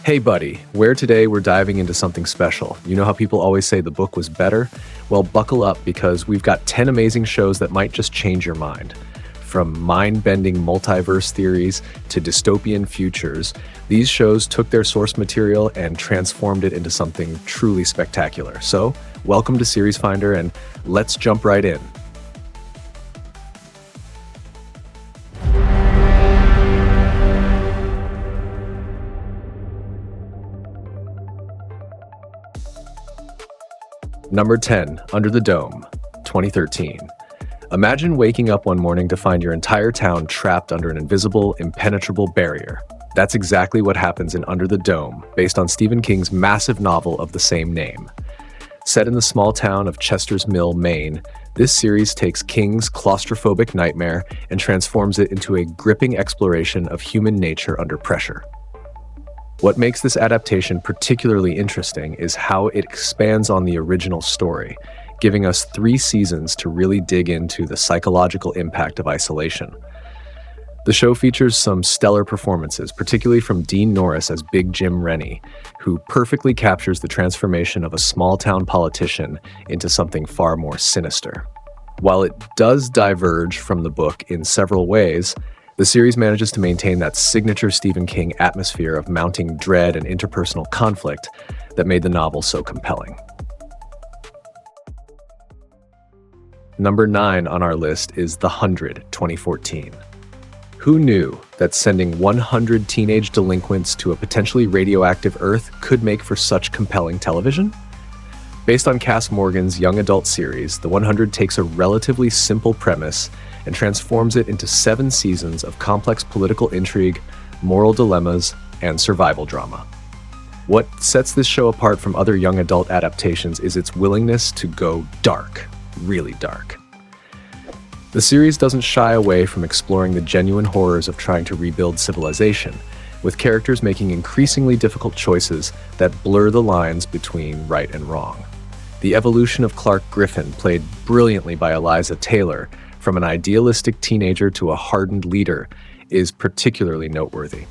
Hey buddy, where today we're diving into something special. You know how people always say the book was better? Well, buckle up because we've got 10 amazing shows that might just change your mind. From mind-bending multiverse theories to dystopian futures, these shows took their source material and transformed it into something truly spectacular. So, welcome to Series Finder and let's jump right in. Number 10, Under the Dome, 2013. Imagine waking up one morning to find your entire town trapped under an invisible, impenetrable barrier. That's exactly what happens in Under the Dome, based on Stephen King's massive novel of the same name. Set in the small town of Chester's Mill, Maine, this series takes King's claustrophobic nightmare and transforms it into a gripping exploration of human nature under pressure. What makes this adaptation particularly interesting is how it expands on the original story, giving us 3 seasons to really dig into the psychological impact of isolation. The show features some stellar performances, particularly from Dean Norris as Big Jim Rennie, who perfectly captures the transformation of a small-town politician into something far more sinister. While it does diverge from the book in several ways, the series manages to maintain that signature Stephen King atmosphere of mounting dread and interpersonal conflict that made the novel so compelling. Number 9 on our list is The 100, 2014. Who knew that sending 100 teenage delinquents to a potentially radioactive Earth could make for such compelling television? Based on Cass Morgan's young adult series, The 100 takes a relatively simple premise and transforms it into 7 seasons of complex political intrigue, moral dilemmas, and survival drama. What sets this show apart from other young adult adaptations is its willingness to go dark, really dark. The series doesn't shy away from exploring the genuine horrors of trying to rebuild civilization, with characters making increasingly difficult choices that blur the lines between right and wrong. The evolution of Clark Griffin, played brilliantly by Eliza Taylor, from an idealistic teenager to a hardened leader, is particularly noteworthy.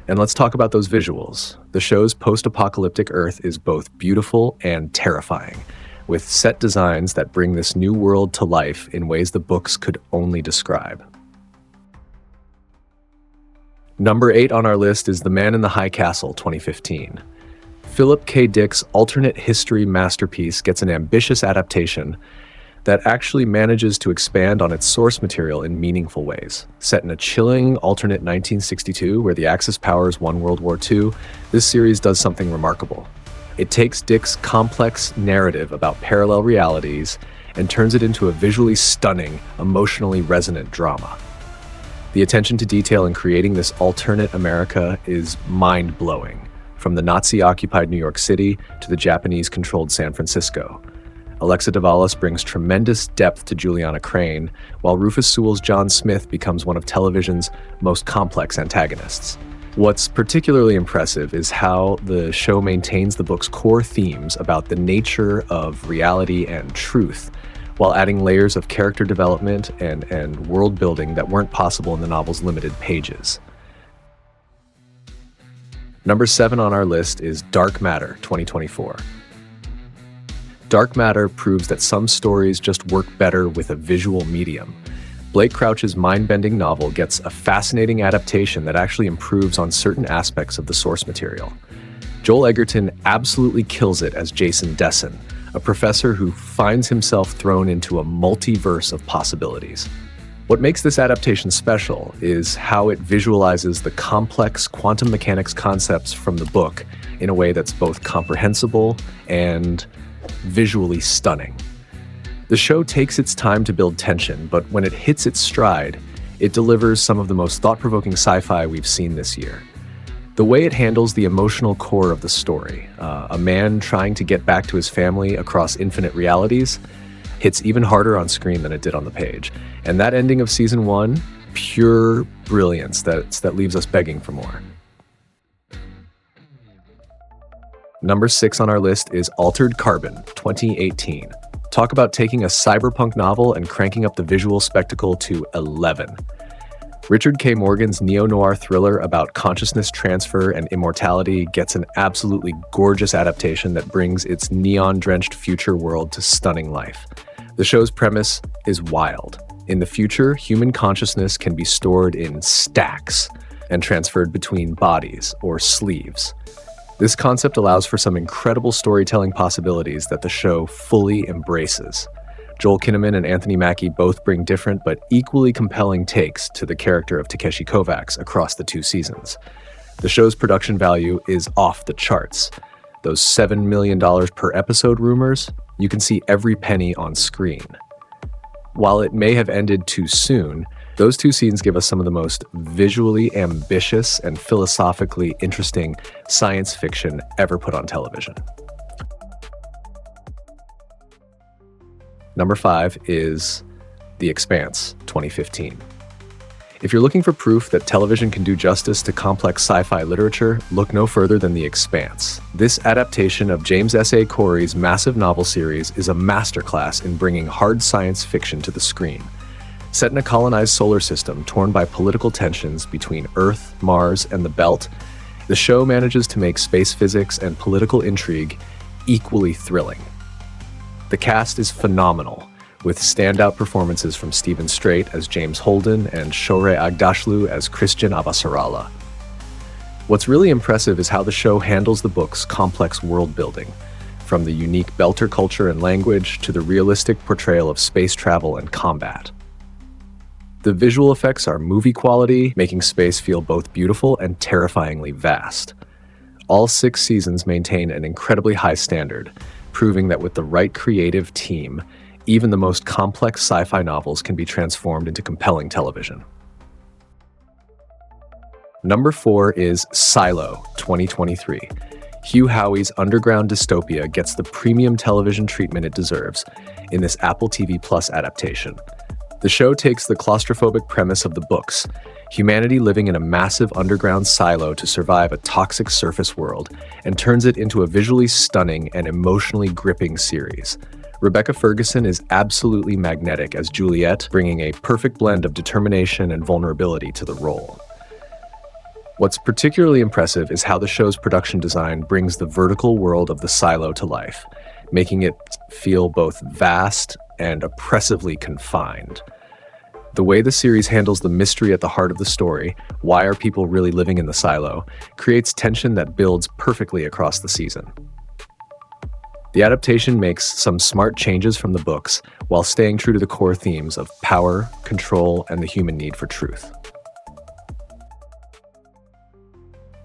And let's talk about those visuals. The show's post-apocalyptic Earth is both beautiful and terrifying, with set designs that bring this new world to life in ways the books could only describe. Number 8 on our list is The Man in the High Castle, 2015. Philip K. Dick's alternate history masterpiece gets an ambitious adaptation that actually manages to expand on its source material in meaningful ways. Set in a chilling alternate 1962 where the Axis powers won World War II, this series does something remarkable. It takes Dick's complex narrative about parallel realities and turns it into a visually stunning, emotionally resonant drama. The attention to detail in creating this alternate America is mind-blowing, from the Nazi-occupied New York City to the Japanese-controlled San Francisco. Alexa Davalos brings tremendous depth to Juliana Crane, while Rufus Sewell's John Smith becomes one of television's most complex antagonists. What's particularly impressive is how the show maintains the book's core themes about the nature of reality and truth, while adding layers of character development and world building that weren't possible in the novel's limited pages. Number 7 on our list is Dark Matter, 2024. Dark Matter proves that some stories just work better with a visual medium. Blake Crouch's mind-bending novel gets a fascinating adaptation that actually improves on certain aspects of the source material. Joel Edgerton absolutely kills it as Jason Desson, a professor who finds himself thrown into a multiverse of possibilities. What makes this adaptation special is how it visualizes the complex quantum mechanics concepts from the book in a way that's both comprehensible and visually stunning. The show takes its time to build tension, but when it hits its stride, it delivers some of the most thought-provoking sci-fi we've seen this year. The way it handles the emotional core of the story, a man trying to get back to his family across infinite realities, hits even harder on screen than it did on the page. And that ending of season 1, pure brilliance that leaves us begging for more. Number 6 on our list is Altered Carbon, 2018. Talk about taking a cyberpunk novel and cranking up the visual spectacle to 11. Richard K. Morgan's neo-noir thriller about consciousness transfer and immortality gets an absolutely gorgeous adaptation that brings its neon-drenched future world to stunning life. The show's premise is wild. In the future, human consciousness can be stored in stacks and transferred between bodies or sleeves. This concept allows for some incredible storytelling possibilities that the show fully embraces. Joel Kinnaman and Anthony Mackie both bring different but equally compelling takes to the character of Takeshi Kovacs across the 2 seasons. The show's production value is off the charts. Those $7 million per episode rumors, you can see every penny on screen. While it may have ended too soon, those 2 seasons give us some of the most visually ambitious and philosophically interesting science fiction ever put on television. Number 5 is The Expanse, 2015. If you're looking for proof that television can do justice to complex sci-fi literature, look no further than The Expanse. This adaptation of James S.A. Corey's massive novel series is a masterclass in bringing hard science fiction to the screen. Set in a colonized solar system torn by political tensions between Earth, Mars, and the Belt, the show manages to make space physics and political intrigue equally thrilling. The cast is phenomenal, with standout performances from Stephen Strait as James Holden and Shohreh Aghdashloo as Christian Abasarala. What's really impressive is how the show handles the book's complex world building, from the unique Belter culture and language to the realistic portrayal of space travel and combat. The visual effects are movie quality, making space feel both beautiful and terrifyingly vast. All 6 seasons maintain an incredibly high standard, proving that with the right creative team, even the most complex sci-fi novels can be transformed into compelling television. Number 4 is Silo, 2023. Hugh Howey's underground dystopia gets the premium television treatment it deserves in this Apple TV Plus adaptation. The show takes the claustrophobic premise of the books, humanity living in a massive underground silo to survive a toxic surface world, and turns it into a visually stunning and emotionally gripping series. Rebecca Ferguson is absolutely magnetic as Juliet, bringing a perfect blend of determination and vulnerability to the role. What's particularly impressive is how the show's production design brings the vertical world of the silo to life, making it feel both vast and oppressively confined. The way the series handles the mystery at the heart of the story, why are people really living in the silo, creates tension that builds perfectly across the season. The adaptation makes some smart changes from the books while staying true to the core themes of power, control, and the human need for truth.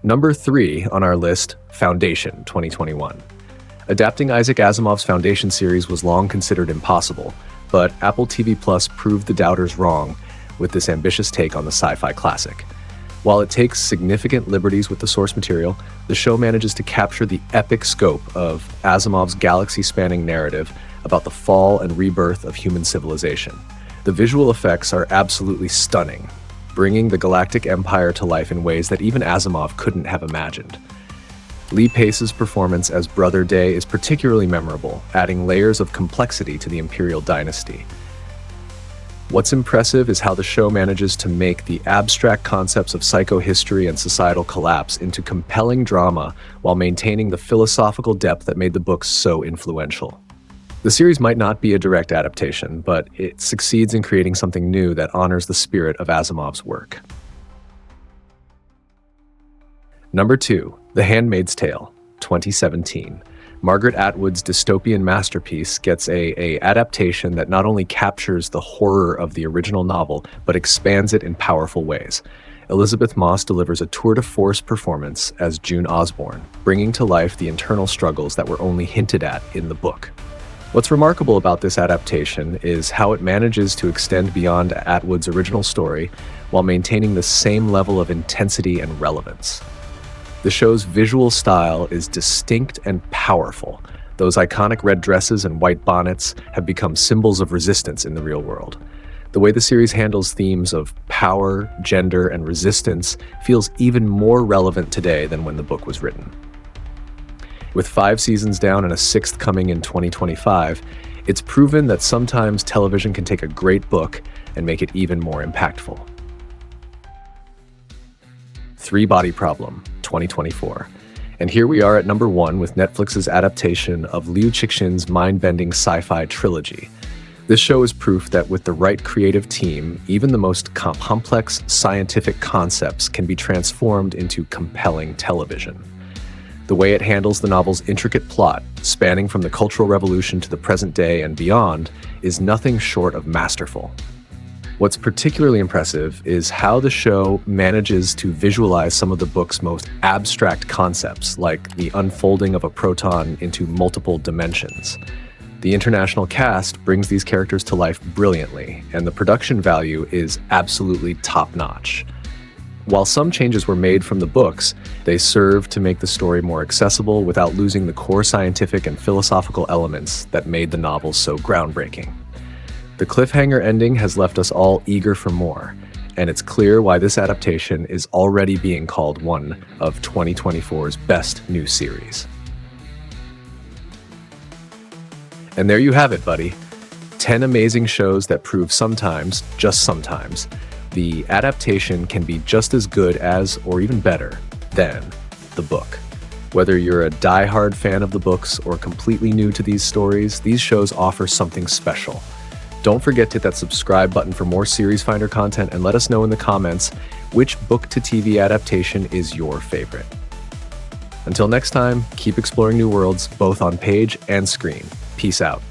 Number 3 on our list, Foundation, 2021. Adapting Isaac Asimov's Foundation series was long considered impossible, but Apple TV Plus proved the doubters wrong with this ambitious take on the sci-fi classic. While it takes significant liberties with the source material, the show manages to capture the epic scope of Asimov's galaxy-spanning narrative about the fall and rebirth of human civilization. The visual effects are absolutely stunning, bringing the galactic empire to life in ways that even Asimov couldn't have imagined. Lee Pace's performance as Brother Day is particularly memorable, adding layers of complexity to the Imperial dynasty. What's impressive is how the show manages to make the abstract concepts of psychohistory and societal collapse into compelling drama while maintaining the philosophical depth that made the books so influential. The series might not be a direct adaptation, but it succeeds in creating something new that honors the spirit of Asimov's work. Number 2, The Handmaid's Tale, 2017. Margaret Atwood's dystopian masterpiece gets a adaptation that not only captures the horror of the original novel, but expands it in powerful ways. Elizabeth Moss delivers a tour de force performance as June Osborne, bringing to life the internal struggles that were only hinted at in the book. What's remarkable about this adaptation is how it manages to extend beyond Atwood's original story while maintaining the same level of intensity and relevance. The show's visual style is distinct and powerful. Those iconic red dresses and white bonnets have become symbols of resistance in the real world. The way the series handles themes of power, gender, and resistance feels even more relevant today than when the book was written. With 5 seasons down and a 6th coming in 2025, it's proven that sometimes television can take a great book and make it even more impactful. Three-Body Problem, 2024. And here we are at number 1 with Netflix's adaptation of Liu Cixin's mind-bending sci-fi trilogy. This show is proof that with the right creative team, even the most complex scientific concepts can be transformed into compelling television. The way it handles the novel's intricate plot, spanning from the Cultural Revolution to the present day and beyond, is nothing short of masterful. What's particularly impressive is how the show manages to visualize some of the book's most abstract concepts, like the unfolding of a proton into multiple dimensions. The international cast brings these characters to life brilliantly, and the production value is absolutely top-notch. While some changes were made from the books, they serve to make the story more accessible without losing the core scientific and philosophical elements that made the novels so groundbreaking. The cliffhanger ending has left us all eager for more, and it's clear why this adaptation is already being called one of 2024's best new series. And there you have it, buddy. 10 amazing shows that prove sometimes, just sometimes, the adaptation can be just as good as, or even better, than the book. Whether you're a die-hard fan of the books or completely new to these stories, these shows offer something special. Don't forget to hit that subscribe button for more Series Finder content and let us know in the comments which book-to-TV adaptation is your favorite. Until next time, keep exploring new worlds both on page and screen. Peace out.